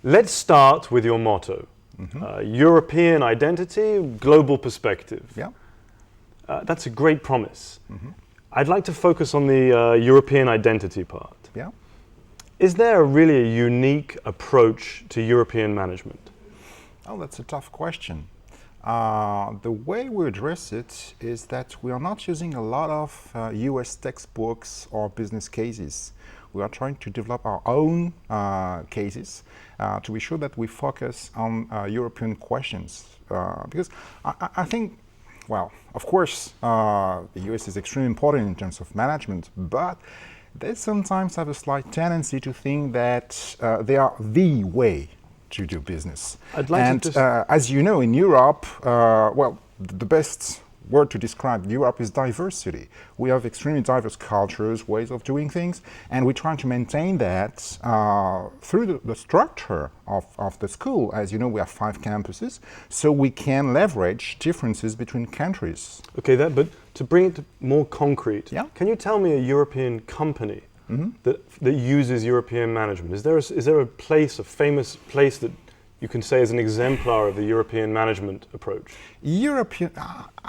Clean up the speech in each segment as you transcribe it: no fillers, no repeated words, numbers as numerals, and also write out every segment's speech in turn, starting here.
Let's start with your motto. European identity, global perspective. Yeah. That's a great promise. I'd like to focus on the European identity part. Yeah. Is there really a unique approach to European management? Oh, that's a tough question. The way we address it is that we are not using a lot of US textbooks or business cases. We are trying to develop our own cases to be sure that we focus on European questions. Because I think, well, of course, the US is extremely important in terms of management, but they sometimes have a slight tendency to think that they are the way to do business. I'd like and to just as you know, in Europe, well, the best word to describe Europe is diversity. We have extremely diverse cultures, ways of doing things, and we try to maintain that through the structure of the school. As you know, we have 5 campuses, so we can leverage differences between countries. Okay, but to bring it to more concrete, Yeah. can you tell me a European company that uses European management? Is there a place, a famous place that you can say is an exemplar of the European management approach?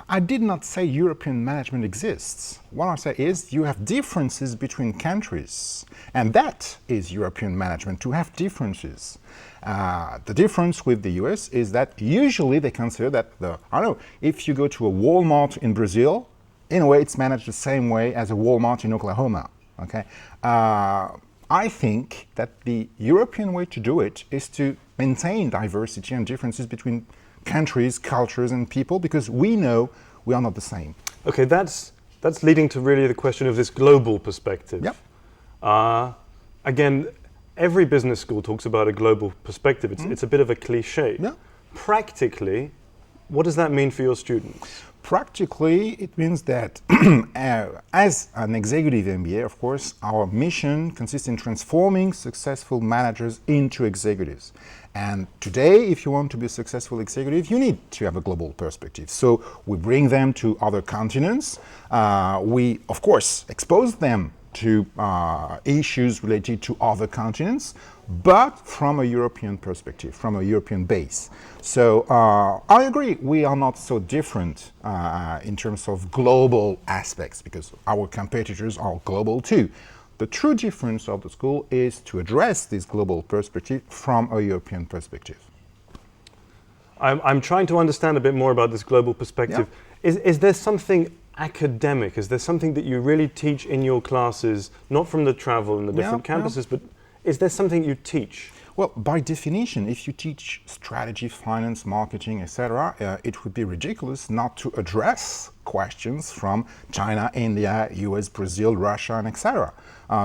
I did not say European management exists. What I say is you have differences between countries, and that is European management, to have differences. The difference with the US is that usually they consider that I don't know, if you go to a Walmart in Brazil, in a way it's managed the same way as a Walmart in Oklahoma. Okay, I think that the European way to do it is to maintain diversity and differences between countries, cultures, and people, because we know we are not the same. Okay, that's leading to really the question of this global perspective. Yep. Again, every business school talks about a global perspective. It's a bit of a cliché. Yeah. Practically, what does that mean for your students? Practically, it means that as an executive MBA, of course, our mission consists in transforming successful managers into executives. And today, if you want to be a successful executive, you need to have a global perspective. So we bring them to other continents. We, of course, expose them to issues related to other continents, but from a European perspective, from a European base. So I agree, we are not so different in terms of global aspects, because our competitors are global too. The true difference of the school is to address this global perspective from a European perspective. I'm trying to understand a bit more about this global perspective. Yeah. Is there something academic? Is there something that you really teach in your classes, not from the travel and the different campuses, but is there something you teach? Well, by definition, if you teach strategy, finance, marketing, etc., it would be ridiculous not to address questions from China, India, US, Brazil, Russia, and etc.,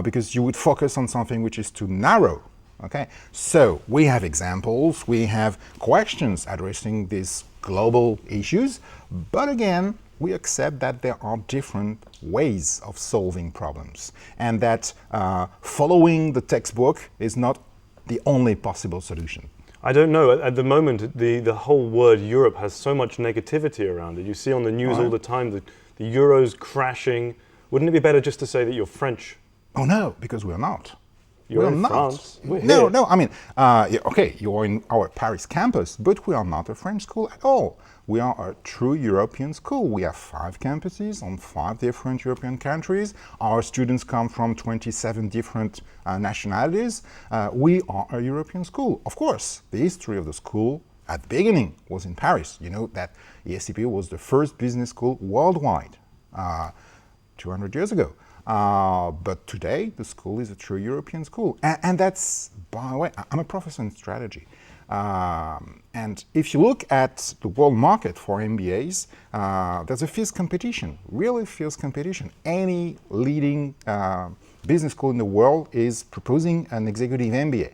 because you would focus on something which is too narrow. Okay, so we have examples, we have questions addressing these global issues, but again, we accept that there are different ways of solving problems, and that following the textbook is not the only possible solution. I don't know. At the moment, the whole word Europe has so much negativity around it. You see on the news all the time the Euro's crashing. Wouldn't it be better just to say that you're French? Oh no, because we're not. You're in France. We're here. No, I mean, okay, you're in our Paris campus, but we are not a French school at all. We are a true European school. We have 5 campuses on 5 different European countries. Our students come from 27 different nationalities. We are a European school. Of course, the history of the school at the beginning was in Paris. You know that ESCP was the first business school worldwide 200 years ago. But today, the school is a true European school. And that's, by the way, I'm a professor in strategy. And if you look at the world market for MBAs, there's a fierce competition, really fierce competition. Any leading business school in the world is proposing an executive MBA.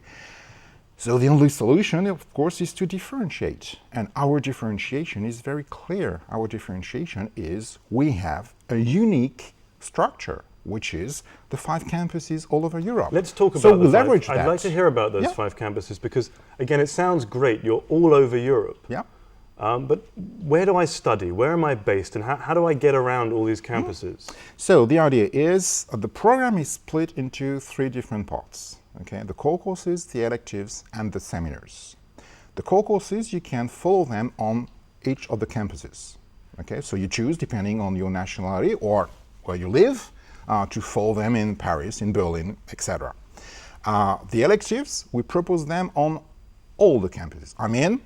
So the only solution, of course, is to differentiate. And our differentiation is very clear. Our differentiation is we have a unique structure, which is the 5 campuses all over Europe. Let's talk about so we leverage that. I'd like to hear about those 5 campuses, because, again, it sounds great. You're all over Europe. Yeah. But where do I study? Where am I based? And how do I get around all these campuses? So the idea is the program is split into 3 different parts. okay? The core courses, the electives, and the seminars. The core courses, you can follow them on each of the campuses, okay? So you choose, depending on your nationality or where you live, to follow them in Paris, in Berlin, etc. The electives, we propose them on all the campuses. I mean,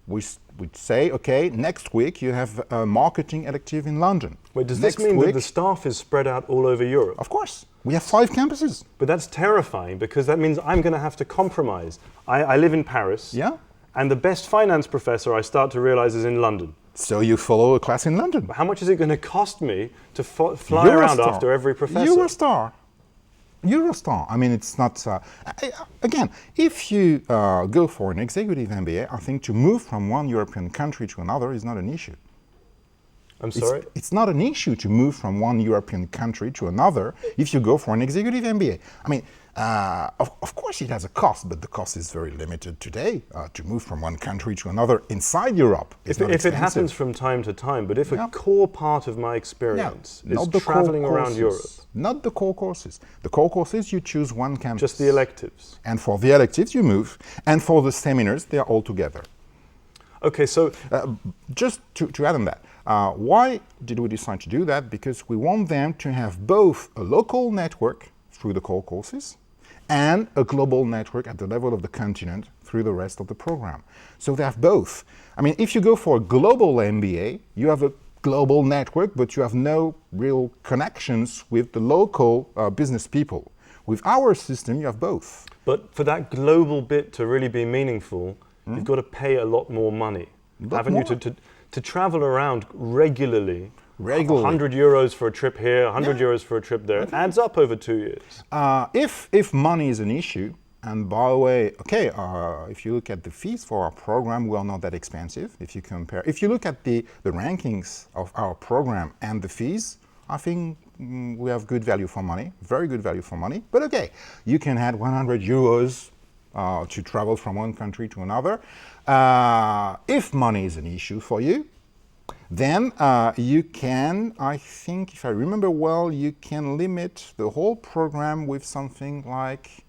we'd say, okay, next week you have a marketing elective in London. Wait, does this mean that the staff is spread out all over Europe? Of course. We have 5 campuses. But that's terrifying, because that means I'm going to have to compromise. I live in Paris, Yeah. and the best finance professor I start to realize is in London. So you follow a class in London. How much is it going to cost me to fly around after every professor? Eurostar. I mean, it's not... again, if you go for an executive MBA, I think to move from one European country to another is not an issue. I'm sorry? It's not an issue to move from one European country to another if you go for an executive MBA. I mean, of course it has a cost, but the cost is very limited today to move from one country to another inside Europe. If it happens from time to time, but if a core part of my experience is traveling around Europe. Not the core courses. The core courses, you choose one campus. Just the electives. And for the electives, you move. And for the seminars, they are all together. Okay, so... just to add on that, why did we decide to do that? Because we want them to have both a local network through the core courses and a global network at the level of the continent through the rest of the program. So they have both. I mean, if you go for a global MBA, you have a global network, but you have no real connections with the local business people. With our system, you have both. But for that global bit to really be meaningful, you've got to pay a lot more money, haven't you? To travel around regularly, 100 euros for a trip here, 100 euros for a trip there, it adds up over 2 years. If money is an issue, and by the way, okay, if you look at the fees for our program, we are not that expensive. If you compare, if you look at the rankings of our program and the fees, I think we have good value for money, very good value for money. But okay, you can add 100 euros to travel from one country to another. If money is an issue for you, then you can, I think, if I remember well, you can limit the whole program with something like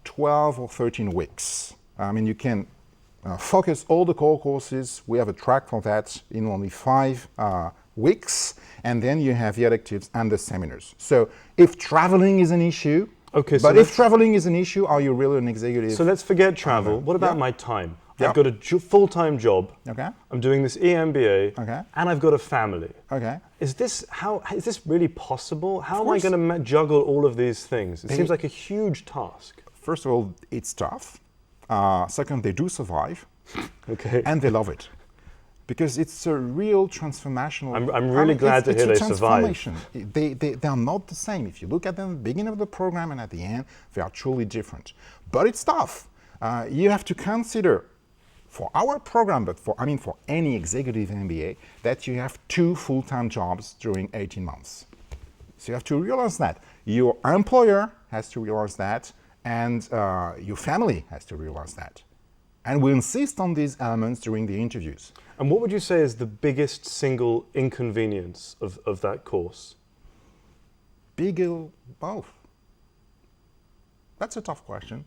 12 or 13 weeks. I mean, you can focus all the core courses. We have a track for that in only 5 weeks, and then you have the electives and the seminars. So if traveling is an issue, okay, but if traveling is an issue, are you really an executive? So let's forget travel. What about my time? I've got a full-time job. Okay. I'm doing this EMBA. Okay. And I've got a family. Okay. Is this really possible? How am I going to juggle all of these things? It seems like a huge task. First of all, it's tough. Second, they do survive. Okay. And they love it. Because it's a real transformational... I'm really glad to hear they survive. They are not the same. If you look at them at the beginning of the program and at the end, they are truly different. But it's tough. You have to consider, for our program, but for any executive MBA, that you have 2 full-time jobs during 18 months. So you have to realize that. Your employer has to realize that, and your family has to realize that. And we insist on these elements during the interviews. And what would you say is the biggest single inconvenience of that course? Both. That's a tough question.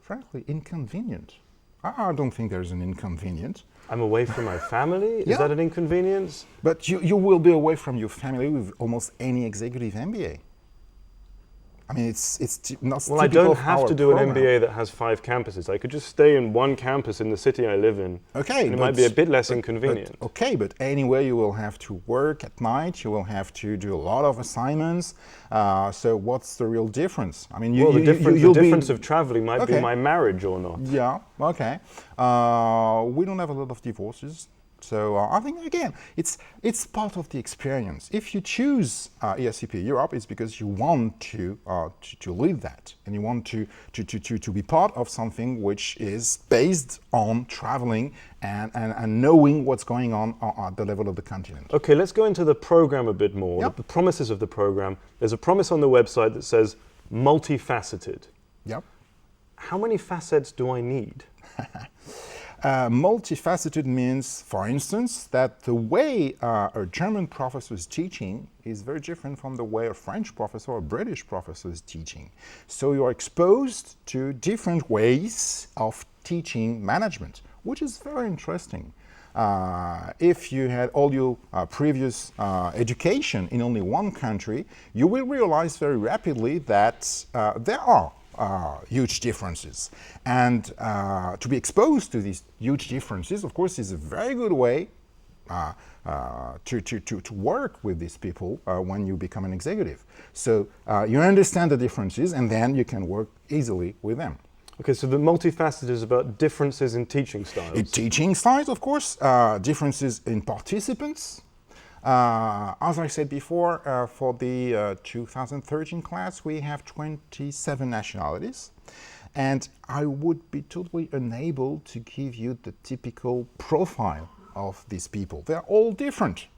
Frankly, inconvenient. I don't think there's an inconvenient. I'm away from my family? Is that an inconvenience? But you will be away from your family with almost any executive MBA. I mean, it's not. Well, I don't have to do an MBA that has 5 campuses. I could just stay in one campus in the city I live in. Okay, and it might be a bit less inconvenient. But anyway, you will have to work at night. You will have to do a lot of assignments. So what's the real difference? I mean, the difference of traveling might be my marriage or not. Yeah. Okay. We don't have a lot of divorces. So I think, again, it's part of the experience. If you choose ESCP Europe, it's because you want to live that, and you want to be part of something which is based on traveling and knowing what's going on at the level of the continent. Okay, let's go into the program a bit more, the promises of the program. There's a promise on the website that says multifaceted. Yep. How many facets do I need? Multifaceted means, for instance, that the way a German professor is teaching is very different from the way a French professor or a British professor is teaching. So you're exposed to different ways of teaching management, which is very interesting. If you had all your previous education in only one country, you will realize very rapidly that there are huge differences. And to be exposed to these huge differences, of course, is a very good way to work with these people when you become an executive. So you understand the differences, and then you can work easily with them. Okay, so the multifaceted is about differences in teaching styles. In teaching styles, of course, differences in participants. As I said before, for the 2013 class, we have 27 nationalities. And I would be totally unable to give you the typical profile of these people. They're all different.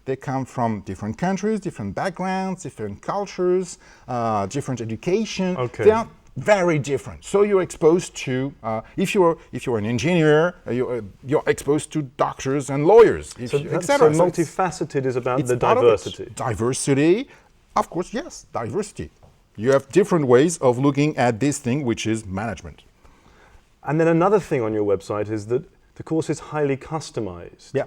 They come from different countries, different backgrounds, different cultures, different education. Okay. They are very different. So you're exposed to, if you're an engineer, you're exposed to doctors and lawyers, etc. So multifaceted is about the diversity. Diversity, of course, yes, diversity. You have different ways of looking at this thing, which is management. And then another thing on your website is that the course is highly customized. Yeah.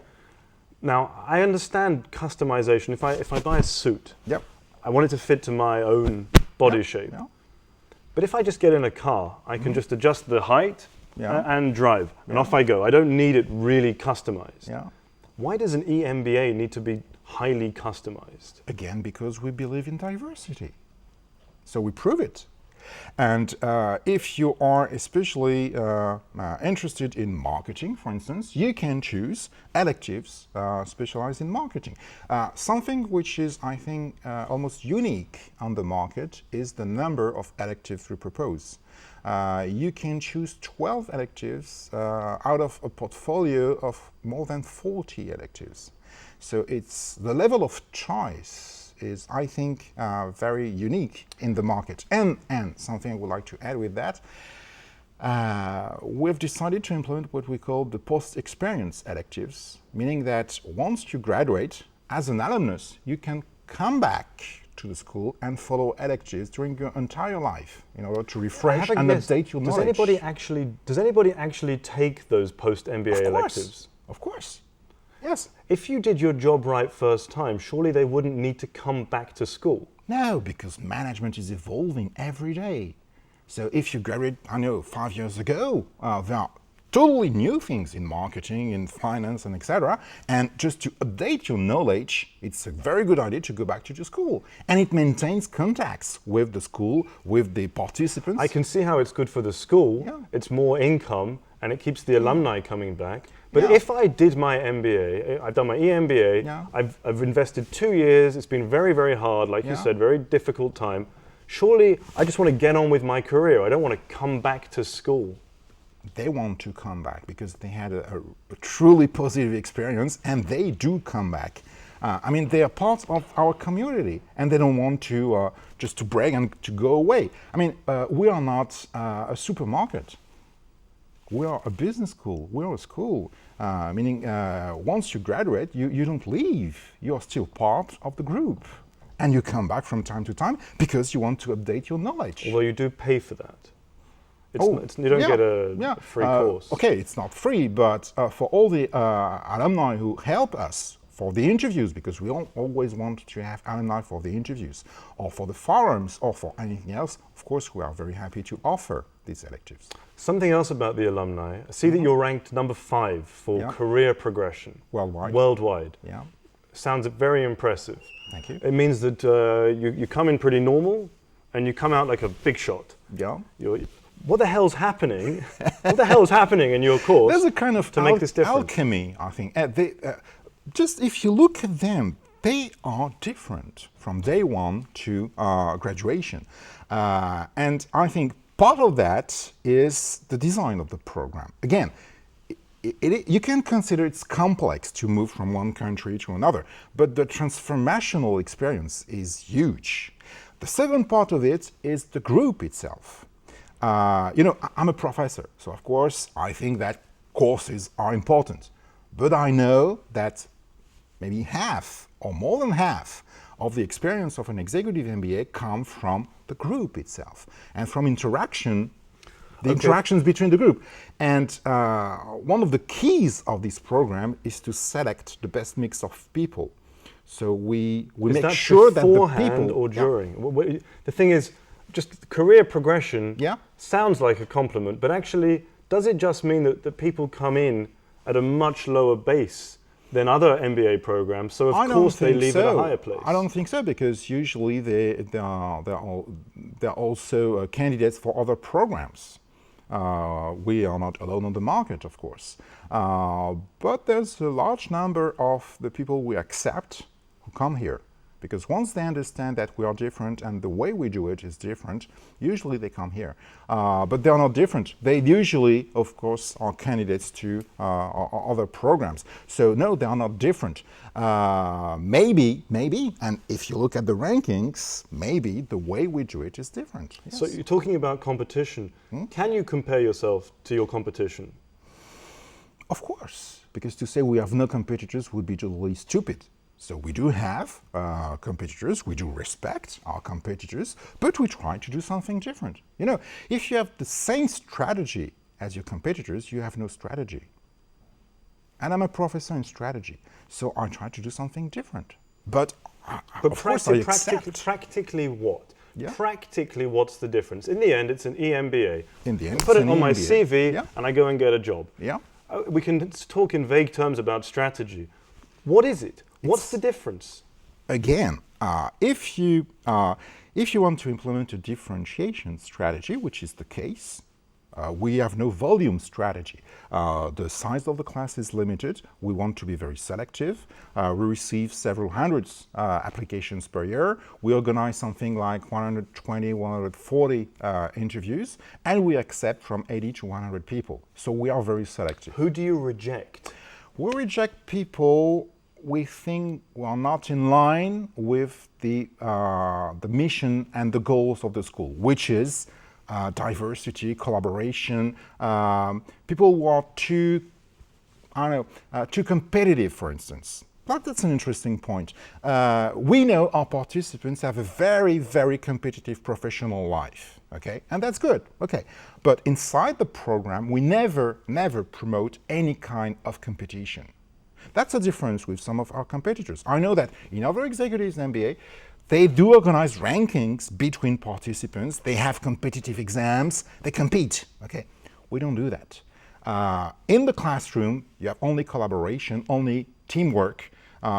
Now, I understand customization. If I buy a suit, Yep. I want it to fit to my own body shape. Yeah. But if I just get in a car, I can just adjust the height and drive, and off I go. I don't need it really customized. Yeah. Why does an EMBA need to be highly customized? Again, because we believe in diversity. So we prove it. And if you are especially interested in marketing, for instance, you can choose electives specialized in marketing. Something which is, I think, almost unique on the market is the number of electives we propose. You can choose 12 electives out of a portfolio of more than 40 electives. So it's the level of choice is, I think, very unique in the market. And something I would like to add with that, we've decided to implement what we call the post-experience electives, meaning that once you graduate, as an alumnus, you can come back to the school and follow electives during your entire life in order to refresh and update your knowledge. Does anybody actually take those post-MBA electives? Of course. Yes. If you did your job right first time, surely they wouldn't need to come back to school. No, because management is evolving every day. So if you graduate, 5 years ago, there are totally new things in marketing, in finance, and etc. And just to update your knowledge, it's a very good idea to go back to your school. And it maintains contacts with the school, with the participants. I can see how it's good for the school. Yeah. It's more income, and it keeps the alumni coming back. But if I did my MBA, I've done my EMBA, I've invested 2 years, it's been very, very hard, like you said, very difficult time. Surely I just want to get on with my career. I don't want to come back to school. They want to come back because they had a truly positive experience, and they do come back. They are part of our community, and they don't want to just to brag and to go away. We are not a supermarket. We are a business school. We are a school, meaning once you graduate, you don't leave. You are still part of the group. And you come back from time to time because you want to update your knowledge. Although you do pay for that. You don't get a free course. Okay, it's not free, but for all the alumni who help us for the interviews, because we always want to have alumni for the interviews, or for the forums, or for anything else, of course, we are very happy to offer these electives. Something else about the alumni. I see that you're ranked number 5 for career progression. Worldwide. Yeah. Sounds very impressive. Thank you. It means that you come in pretty normal, and you come out like a big shot. Yeah. What the hell's happening? What the hell's happening in your course? There's a kind of to make this difference? Alchemy, I think. Just if you look at them, they are different from day one to graduation. And I think part of that is the design of the program. Again, you can consider it's complex to move from one country to another, but the transformational experience is huge. The second part of it is the group itself. I'm a professor, so of course I think that courses are important. But I know that maybe half or more than half of the experience of an executive MBA come from the group itself and from interaction, the interactions between the group. And one of the keys of this program is to select the best mix of people. So we make sure that the beforehand people or during. The thing is, just career progression sounds like a compliment, but actually, does it just mean that people come in at a much lower base than other MBA programs? So of course they leave at a higher place. I don't think so, because usually they're also candidates for other programs. We are not alone on the market, of course, but there's a large number of the people we accept who come here, because once they understand that we are different and the way we do it is different, usually they come here. But they are not different. They usually, of course, are candidates to other programs. So no, they are not different. Maybe, and if you look at the rankings, maybe the way we do it is different. Yes. So you're talking about competition. Can you compare yourself to your competition? Of course, because to say we have no competitors would be totally stupid. So we do have competitors, we do respect our competitors, but we try to do something different. You know, if you have the same strategy as your competitors, you have no strategy. And I'm a professor in strategy, so I try to do something different. But of course I accept. Practically what? Yeah. Practically, what's the difference? In the end, it's an EMBA. In the end, I put it on my CV and I go and get a job. Yeah. We can talk in vague terms about strategy. What is it? What's the difference? Again, if you want to implement a differentiation strategy, which is the case, we have no volume strategy. The size of the class is limited. We want to be very selective. We receive several hundreds applications per year. We organize something like 120, 140 interviews, and we accept from 80 to 100 people. So we are very selective. Who do you reject? We reject people we think are not in line with the mission and the goals of the school, which is diversity, collaboration. People who are too competitive, for instance. But that's an interesting point. We know our participants have a very, very competitive professional life, okay? And that's good, okay. But inside the program, we never promote any kind of competition. That's a difference with some of our competitors. I know that in other executives MBA, they do organize rankings between participants. They have competitive exams. They compete. Okay, we don't do that. In the classroom, you have only collaboration, only teamwork,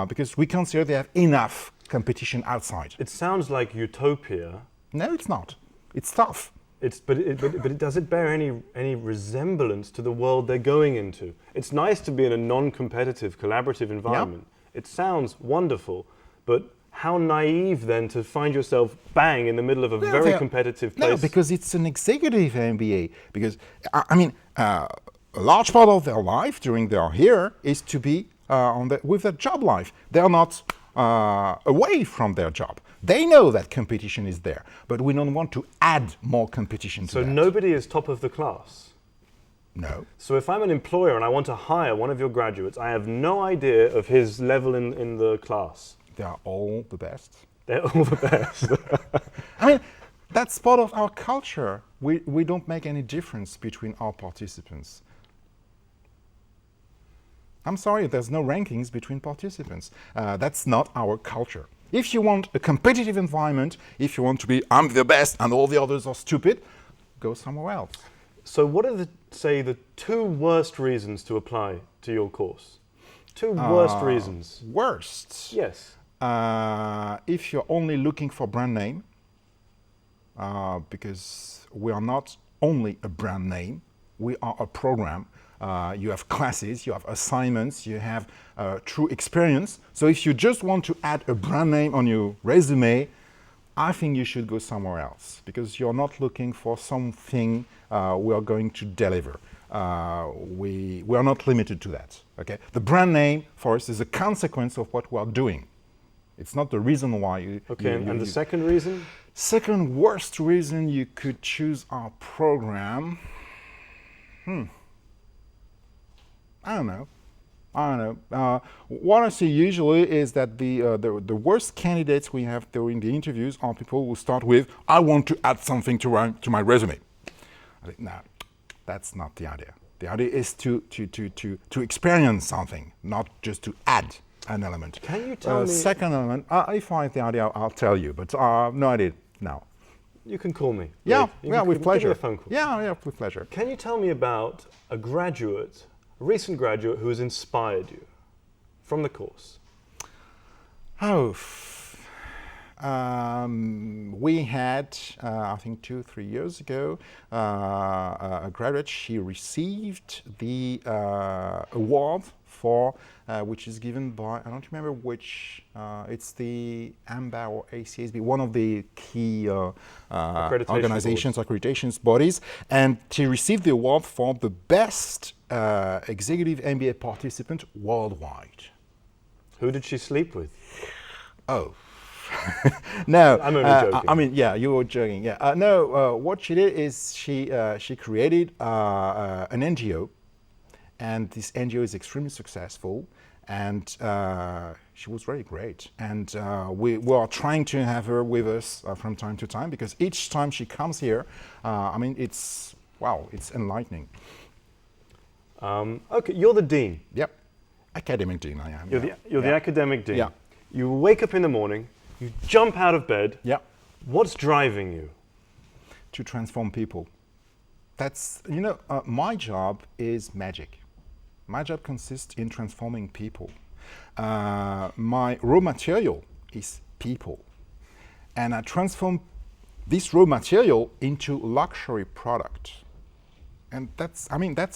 because we consider they have enough competition outside. It sounds like utopia. No, it's not. It's tough. But does it bear any resemblance to the world they're going into? It's nice to be in a non-competitive, collaborative environment. Yeah. It sounds wonderful, but how naive then to find yourself bang in the middle of a very competitive place? No, because it's an executive MBA. Because I mean, a large part of their life during their here is to be with their job life. They are not away from their job. They know that competition is there, but we don't want to add more competition to that. So nobody is top of the class? No. So if I'm an employer and I want to hire one of your graduates, I have no idea of his level in the class. They are all the best. They're all the best. I mean, that's part of our culture. We don't make any difference between our participants. I'm sorry, there's no rankings between participants. That's not our culture. If you want a competitive environment, if you want to be, I'm the best and all the others are stupid, go somewhere else. So what are the two worst reasons to apply to your course? Two worst reasons. Worst? Yes. If you're only looking for brand name, because we are not only a brand name, we are a program. You have classes, you have assignments, you have true experience. So if you just want to add a brand name on your resume, I think you should go somewhere else, because you're not looking for something we are going to deliver. We are not limited to that. Okay? The brand name for us is a consequence of what we are doing. It's not the reason why you... Okay, and the second reason? Second worst reason you could choose our program... I don't know. What I see usually is that the worst candidates we have during the interviews are people who start with, I want to add something to my resume. I think, no, that's not the idea. The idea is to experience something, not just to add an element. Can you tell me? Second element, if I have the idea, I'll tell you, but no idea now. You can call me. Yeah, with Give pleasure. me a phone call. Yeah, with pleasure. Can you tell me about a recent graduate who has inspired you from the course? We had, I think 2-3 years ago, a graduate. She received the award for, which is given by, I don't remember which, it's the EMBA or ACSB, one of the key organizations, accreditations bodies, and she received the award for the best executive MBA participant worldwide. Who did she sleep with? Oh. No, I'm only joking. I mean, yeah, you were joking. Yeah, no. What she did is she created an NGO, and this NGO is extremely successful, and she was very great. And we are trying to have her with us from time to time, because each time she comes here, I mean, it's enlightening. Okay, you're the dean. Yep, academic dean I am. You're the academic dean. Yeah. You wake up in the morning, you jump out of bed. Yeah. What's driving you? To transform people. That's, my job is magic. My job consists in transforming people. My raw material is people. And I transform this raw material into luxury product. And that's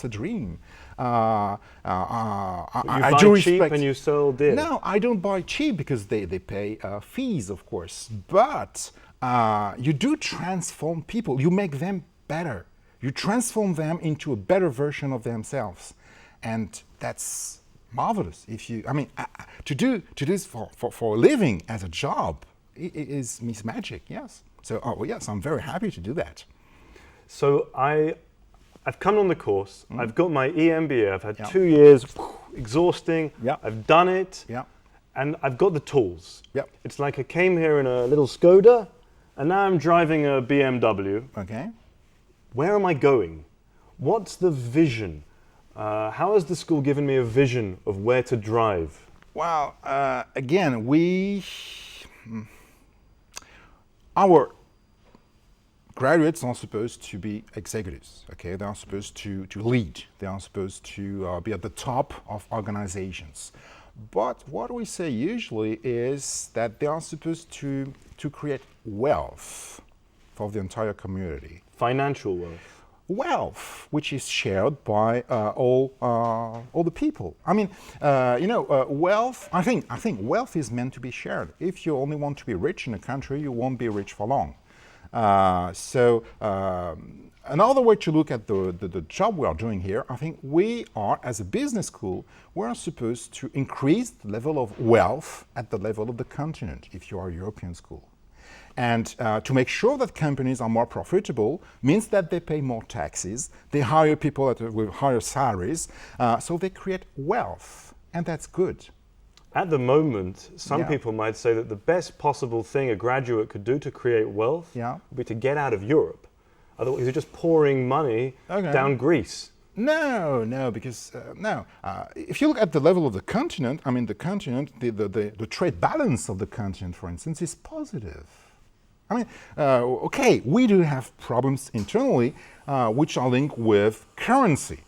a dream. You buy cheap and you sell dear. No, I don't buy cheap because they pay fees, of course. But you do transform people. You make them better. You transform them into a better version of themselves. And that's marvelous. To do this for a living as a job, it is magic, yes. So, yes, I'm very happy to do that. So I've come on the course, I've got my EMBA, I've had 2 years, exhausting, I've done it, and I've got the tools. It's like I came here in a little Skoda, and now I'm driving a BMW. Okay. Where am I going? What's the vision? How has the school given me a vision of where to drive? Well, again, our graduates are supposed to be executives, okay? They are supposed to lead. They are supposed to be at the top of organizations. But what we say usually is that they are supposed to create wealth for the entire community. Financial wealth. Wealth, which is shared by all the people. I mean, wealth. I think wealth is meant to be shared. If you only want to be rich in a country, you won't be rich for long. Another way to look at the job we are doing here, I think we are, as a business school, we are supposed to increase the level of wealth at the level of the continent, if you are a European school. And to make sure that companies are more profitable means that they pay more taxes, they hire people with higher salaries, so they create wealth, and that's good. At the moment, some people might say that the best possible thing a graduate could do to create wealth would be to get out of Europe. Otherwise, you're just pouring money down Greece. No, because if you look at the level of the continent, the trade balance of the continent, for instance, is positive. We do have problems internally, which are linked with currency.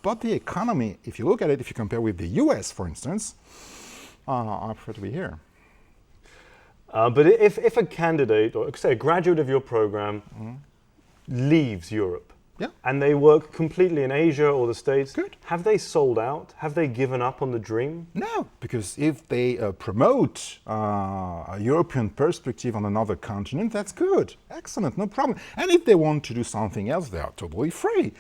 But the economy, if you look at it, if you compare with the US, for instance, I prefer to be here. But if a candidate, or say a graduate of your program, leaves Europe, and they work completely in Asia or the States, have they sold out? Have they given up on the dream? No, because if they promote a European perspective on another continent, that's good. Excellent, no problem. And if they want to do something else, they are totally free.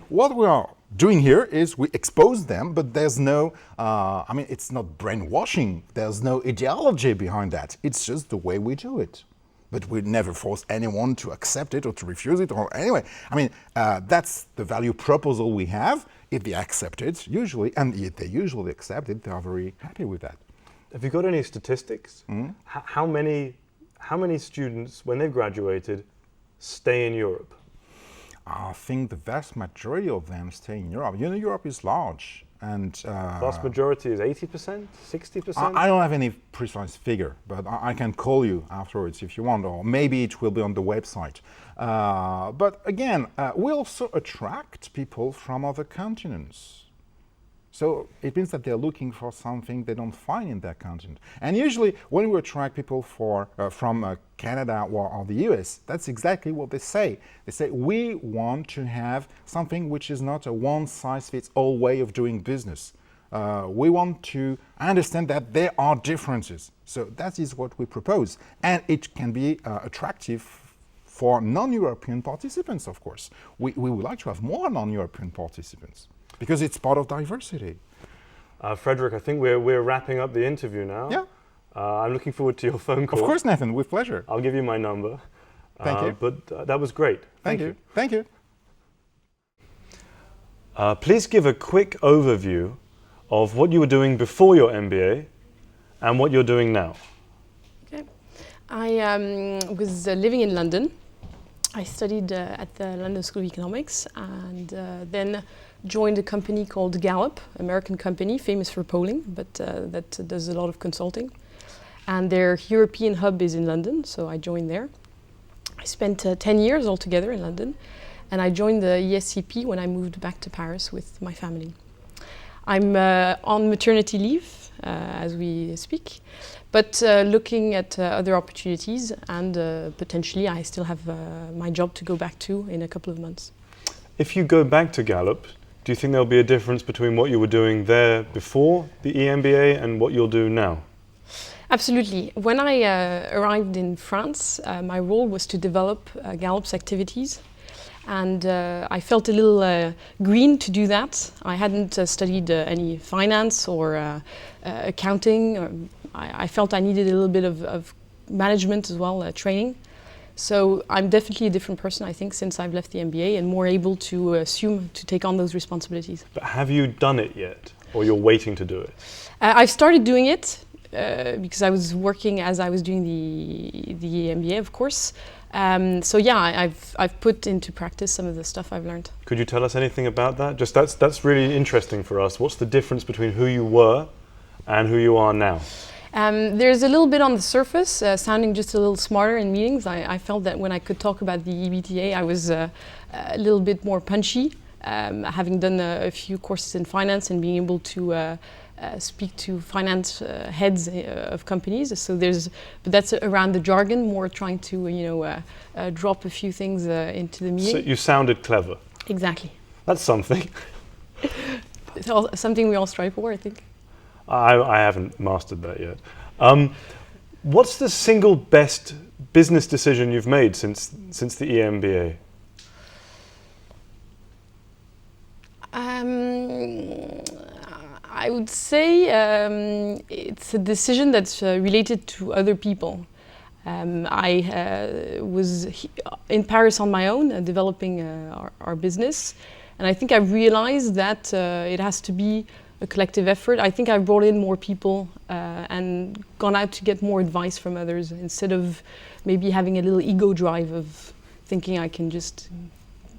What we are doing here is we expose them, but there's no, it's not brainwashing. There's no ideology behind that. It's just the way we do it. but we never force anyone to accept it or to refuse it. Or anyway, I mean, that's the value proposal we have. If they accept it, usually, and if they usually accept it, they are very happy with that. Have you got any statistics? How many students, when they've graduated, stay in Europe? I think the vast majority of them stay in Europe. You know, Europe is large, and Vast majority is 80%, 60%? I don't have any precise figure, but I can call you afterwards if you want, or maybe it will be on the website. But again, we also attract people from other continents. So it means that they're looking for something they don't find in their continent. And usually when we attract people from Canada or the US, that's exactly what they say. They say, we want to have something which is not a one-size-fits-all way of doing business. We want to understand that there are differences. So that is what we propose. And it can be attractive for non-European participants, of course. We would like to have more non-European participants, because it's part of diversity. Frederic, I think we're wrapping up the interview now. Yeah. I'm looking forward to your phone call. Of course, Nathan, with pleasure. I'll give you my number. Thank you. But that was great. Thank you. Thank you. Please give a quick overview of what you were doing before your MBA and what you're doing now. Okay. I was living in London. I studied at the London School of Economics, and then joined a company called Gallup, American company, famous for polling, but that does a lot of consulting. And their European hub is in London, so I joined there. I spent 10 years altogether in London, and I joined the ESCP when I moved back to Paris with my family. I'm on maternity leave as we speak, but looking at other opportunities, and potentially I still have my job to go back to in a couple of months. If you go back to Gallup, do you think there'll be a difference between what you were doing there before the EMBA and what you'll do now? Absolutely. When I arrived in France, my role was to develop Gallup's activities. And I felt a little green to do that. I hadn't studied any finance or accounting. I felt I needed a little bit of management as well, training. So I'm definitely a different person, I think, since I've left the MBA, and more able to assume to take on those responsibilities. But have you done it yet, or you're waiting to do it? I've started doing it because I was working as I was doing the MBA, of course. So yeah, I've put into practice some of the stuff I've learned. Could you tell us anything about that? Just that's really interesting for us. What's the difference between who you were and who you are now? There's a little bit on the surface, sounding just a little smarter in meetings. I felt that when I could talk about the EBTA, I was a little bit more punchy, having done a few courses in finance and being able to speak to finance heads of companies. So but that's around the jargon, more trying to drop a few things into the meeting. So you sounded clever. Exactly. That's something. It's something we all strive for, I think. I haven't mastered that yet. What's the single best business decision you've made since the EMBA? I would say it's a decision that's related to other people. I was in Paris on my own, developing our business, and I think I realized that it has to be a collective effort. I think I brought in more people and gone out to get more advice from others, instead of maybe having a little ego drive of thinking I can just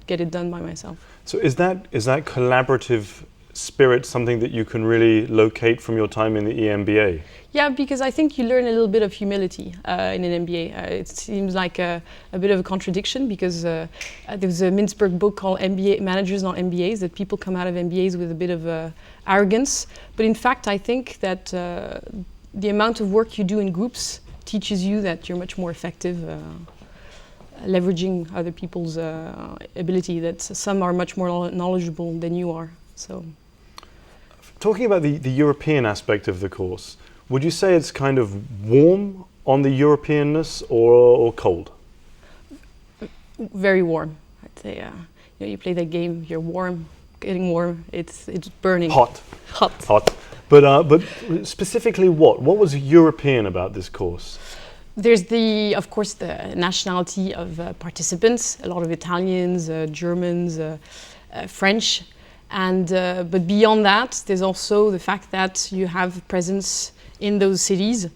get it done by myself. So is that collaborative spirit something that you can really locate from your time in the EMBA? Yeah, because I think you learn a little bit of humility in an MBA. It seems like a bit of a contradiction, because there's a Mintzberg book called MBA Managers, Not MBAs, that people come out of MBAs with a bit of arrogance. But in fact, I think that the amount of work you do in groups teaches you that you're much more effective, leveraging other people's ability, that some are much more knowledgeable than you are. So, talking about the European aspect of the course, would you say it's kind of warm on the Europeanness or cold? Very warm, I'd say. You play that game, you're warm, getting warm, it's burning. Hot. But specifically what? What was European about this course? There's of course, the nationality of participants. A lot of Italians, Germans, French, and but beyond that, there's also the fact that you have presence in those cities,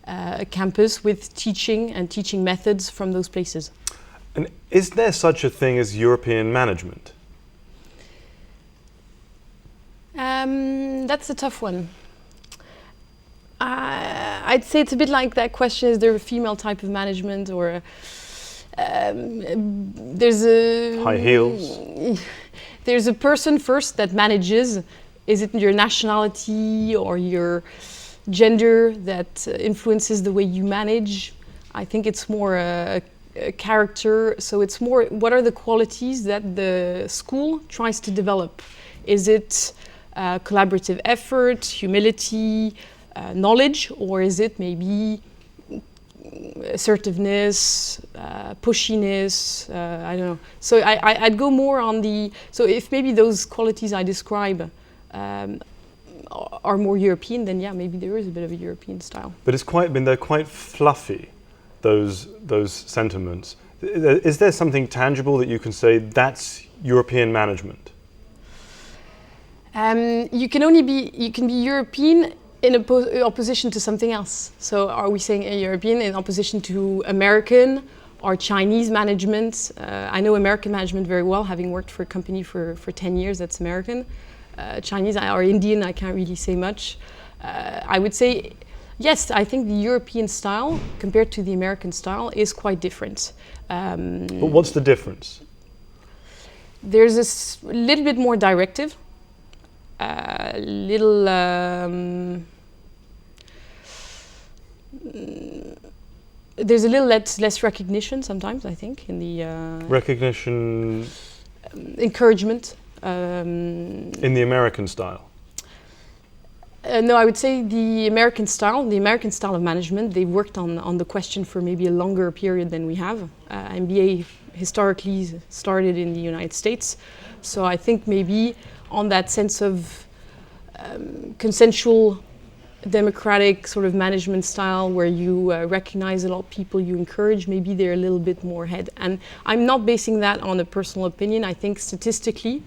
a campus with teaching and teaching methods from those places. And is there such a thing as European management? That's a tough one. I'd say it's a bit like that question: is there a female type of management, or there's a high heels? There's a person first that manages. Is it your nationality or your gender that influences the way you manage? I think it's more a character. So it's more, what are the qualities that the school tries to develop? Is it collaborative effort, humility, knowledge, or is it maybe assertiveness, pushiness, I don't know. So I'd go more on the, so if maybe those qualities I describe are more European, then yeah, maybe there is a bit of a European style. But they're quite fluffy, those sentiments. Is there something tangible that you can say that's European management? You can be European in opposition to something else. So are we saying a European in opposition to American or Chinese management? I know American management very well, having worked for a company for 10 years that's American. Chinese or Indian, I can't really say much. I would say, yes, I think the European style compared to the American style is quite different. But what's the difference? There's a little bit more directive. There's a little less recognition sometimes, I think, in the recognition, encouragement. In the American style? No, I would say the American style of management, they've worked on the question for maybe a longer period than we have. MBA historically started in the United States. So I think maybe on that sense of consensual, democratic sort of management style where you recognize a lot of people, you encourage, maybe they're a little bit more ahead. And I'm not basing that on a personal opinion. I think statistically,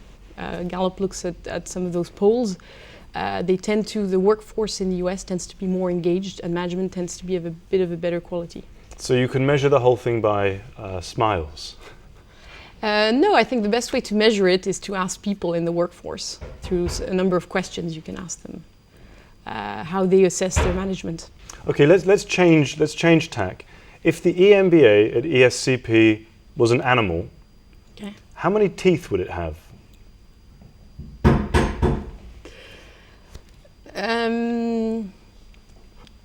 Gallup looks at some of those polls, the workforce in the US tends to be more engaged and management tends to be of a bit of a better quality. So you can measure the whole thing by smiles? No, I think the best way to measure it is to ask people in the workforce through a number of questions you can ask them, how they assess their management. Okay, let's change tack. If the EMBA at ESCP was an animal, okay, how many teeth would it have?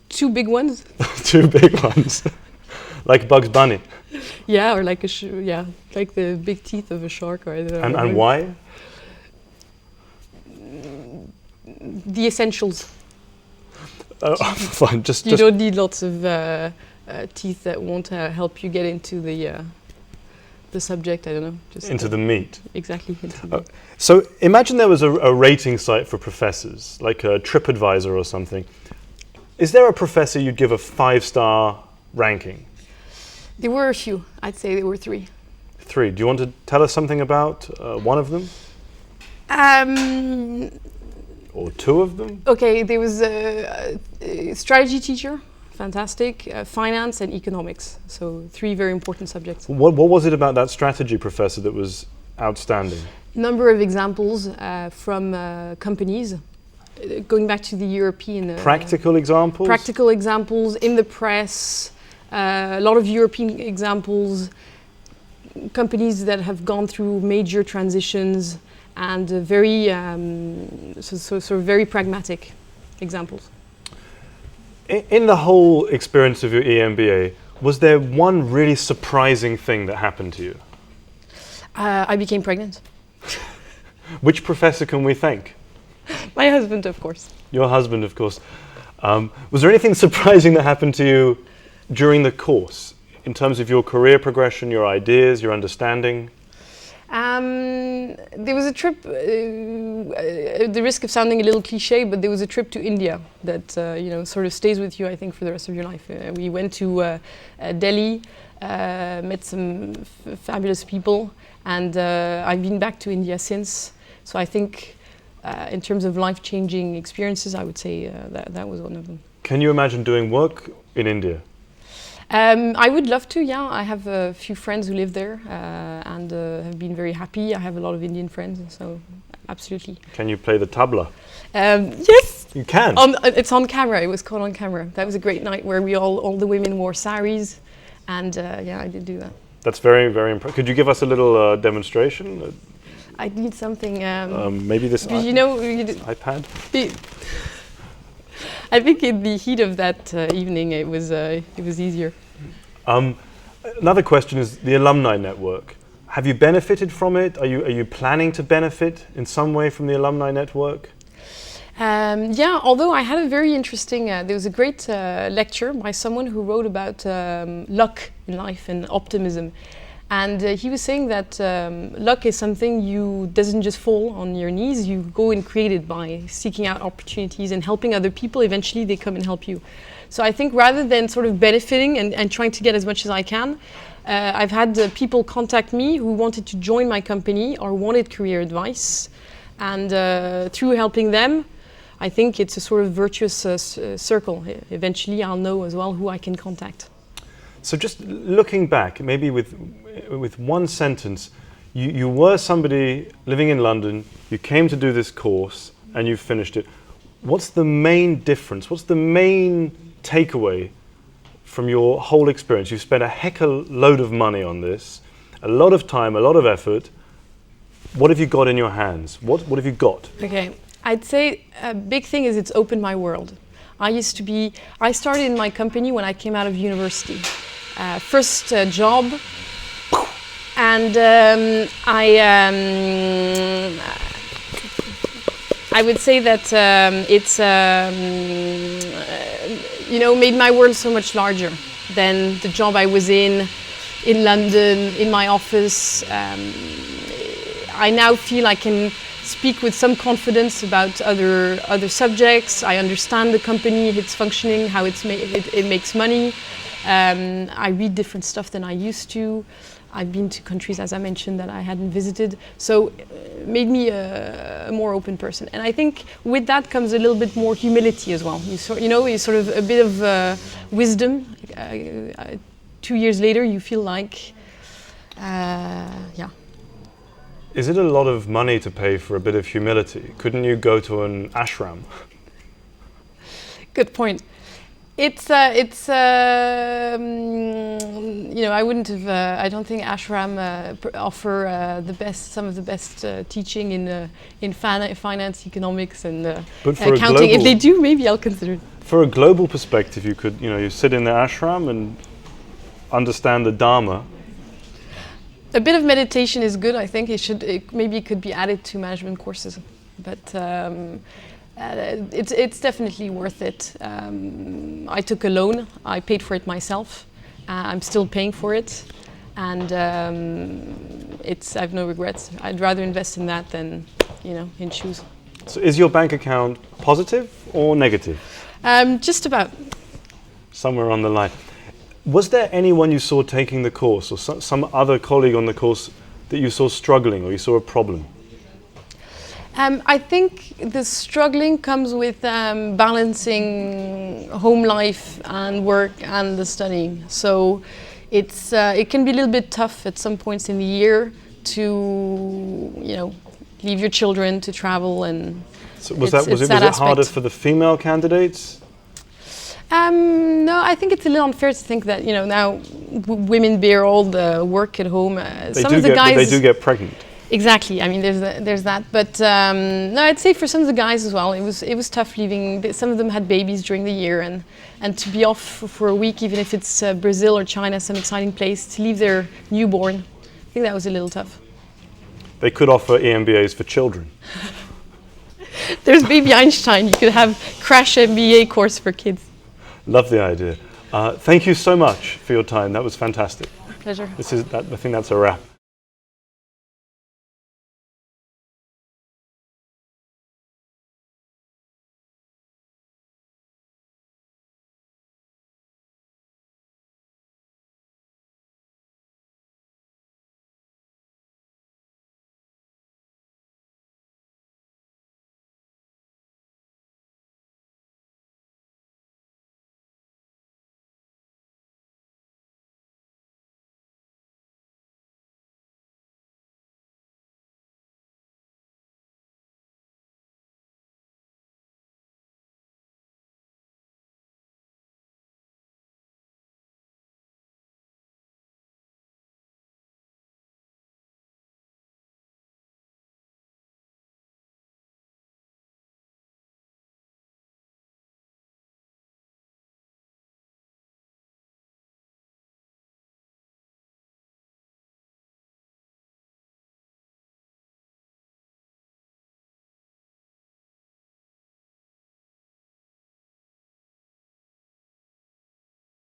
2 big ones. 2 big ones, like Bugs Bunny. Yeah, or like like the big teeth of a shark, or I don't know. And why? The essentials. Fine. You don't need lots of teeth that won't help you get into the subject. I don't know. Just into the meat. Exactly. So imagine there was a rating site for professors, like a TripAdvisor or something. Is there a professor you'd give a 5-star ranking? There were a few. I'd say there were 3. 3. Do you want to tell us something about one of them? Or 2 of them? Okay, there was a strategy teacher, fantastic, finance and economics. So 3 very important subjects. What was it about that strategy professor that was outstanding? Number of examples from companies. Going back to the European... practical examples? Practical examples in the press. A lot of European examples, companies that have gone through major transitions and very very pragmatic examples. In the whole experience of your EMBA, was there one really surprising thing that happened to you? I became pregnant. Which professor can we thank? My husband, of course. Your husband, of course. Was there anything surprising that happened to you during the course, in terms of your career progression, your ideas, your understanding? There was a trip, the risk of sounding a little cliche, but there was a trip to India that sort of stays with you, I think, for the rest of your life. We went to Delhi, met some fabulous people, and I've been back to India since. So I think in terms of life-changing experiences, I would say that was one of them. Can you imagine doing work in India? I would love to, yeah. I have a few friends who live there and have been very happy. I have a lot of Indian friends, so absolutely. Can you play the tabla? Yes! You can? It's on camera. It was caught on camera. That was a great night where all the women wore saris, and yeah, I did do that. That's very, very impressive. Could you give us a little demonstration? I need something. Maybe this iPad? I think in the heat of that evening, it was easier. Another question is the alumni network. Have you benefited from it? Are you planning to benefit in some way from the alumni network? Yeah, although I had a very interesting, there was a great lecture by someone who wrote about luck in life and optimism. And he was saying that luck is something doesn't just fall on your knees, you go and create it by seeking out opportunities and helping other people. Eventually they come and help you. So I think rather than sort of benefiting and trying to get as much as I can, I've had people contact me who wanted to join my company or wanted career advice. And through helping them, I think it's a sort of virtuous circle. Eventually I'll know as well who I can contact. So just looking back, maybe with one sentence, you were somebody living in London, you came to do this course and you finished it. What's the main difference? What's the main takeaway from your whole experience? You've spent a heck of a load of money on this, a lot of time, a lot of effort. What have you got in your hands? What have you got? Okay, I'd say a big thing is it's opened my world. I started in my company when I came out of university. First job, and I would say that it's made my world so much larger than the job I was in London, in my office. I now feel I can speak with some confidence about other subjects. I understand the company, its functioning, how it makes money. I read different stuff than I used to. I've been to countries, as I mentioned, that I hadn't visited. So it made me a more open person. And I think with that comes a little bit more humility as well. You sort of a bit of wisdom. 2 years later, you feel like, yeah. Is it a lot of money to pay for a bit of humility? Couldn't you go to an ashram? Good point. I wouldn't have. I don't think ashram offer some of the best teaching in finance, economics, and accounting. If they do, maybe I'll consider it. For a global perspective, you could, you sit in the ashram and understand the Dharma. A bit of meditation is good. I think maybe it could be added to management courses, but. It's definitely worth it. I took a loan. I paid for it myself. I'm still paying for it, and I have no regrets. I'd rather invest in that than, in shoes. So, is your bank account positive or negative? Just about. Somewhere on the line. Was there anyone you saw taking the course, or some other colleague on the course that you saw struggling, or you saw a problem? I think the struggling comes with balancing home life and work and the studying. So it can be a little bit tough at some points in the year to leave your children to travel and. So was it harder for the female candidates? No, I think it's a little unfair to think that now women bear all the work at home. They do get pregnant. Exactly. I mean, there's that. But no, I'd say for some of the guys as well, it was tough leaving. Some of them had babies during the year, and to be off for a week, even if it's Brazil or China, some exciting place, to leave their newborn, I think that was a little tough. They could offer EMBAs for children. There's Baby Einstein. You could have crash MBA course for kids. Love the idea. Thank you so much for your time. That was fantastic. Pleasure. I think that's a wrap.